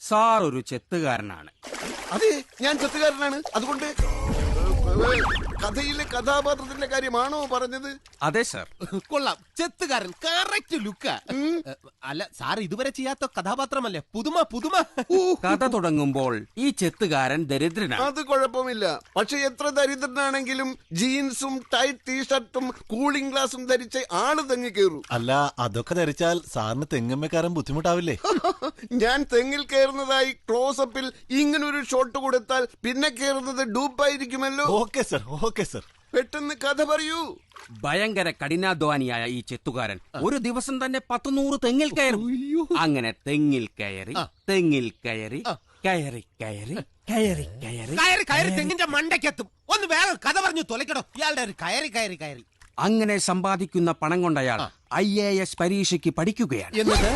Sir ഒരു ചെത്തുകാരനാണ്. അതെ, ഞാൻ ചെത്തുകാരനാണ്. അതുകൊണ്ട് കഥയിലെ കഥാപാത്രത്തിന്റെ കാര്യമാണോ പറഞ്ഞത്? അതെ സർ. കൊള്ളാം, ചെത്തുകാരൻ, കറക്റ്റ് ലുക്ക്. അല്ല സാർ ഇതുവരെ ചെയ്യാത്ത കഥാപാത്രമല്ലേ? പുതുമ പുതുമ. കഥ തുടങ്ങുമ്പോൾ ഈ ചെത്തുകാരൻ ദരിദ്രനാണ്. അത് കുഴപ്പമില്ല. പക്ഷെ എത്ര ദരിദ്രനാണെങ്കിലും ജീൻസും ടൈറ്റ് ടീഷർട്ടും കൂളിംഗ് ഗ്ലാസും ധരിച്ച് ആള് തെങ്ങി കയറൂ. അല്ല, അതൊക്കെ ധരിച്ചാൽ സാറിന് തെങ്ങമ്മക്കാരൻ ബുദ്ധിമുട്ടാവില്ലേ? ഞാൻ തെങ്ങിൽ കയറുന്നതായി ക്ലോസപ്പിൽ ഇങ്ങനൊരു ഷോട്ട് കൊടുത്താൽ പിന്നെ കയറുന്നത് ഡൂപ്പായിരിക്കുമല്ലോ. Okay sir, okay sir. പെട്ടെന്ന് കഥ പറയൂ. ഭയങ്കര കഠിനാധ്വാനിയായ ഈ ചെത്തുകാരൻ ഒരു ദിവസം തന്നെ 100 തെങ്ങിൽ കയറും. അങ്ങനെ തെങ്ങിൽ കയറി തെങ്ങിൽ കയറി കയറി കയറി കയറി കയറി കയറി കയറി തെങ്ങിന്റെ മണ്ടയ്ക്കെത്തും. ഒന്ന് വേറെ കഥ പറഞ്ഞു തൊലക്കടോ ഇയാളുടെ ഒരു കയറി കയറി കയറി. അങ്ങനെ സമ്പാദിക്കുന്ന പണം കൊണ്ടയാൾ IAS പരീക്ഷയ്ക്ക് പഠിക്കുകയാണ്. എന്നിട്ട്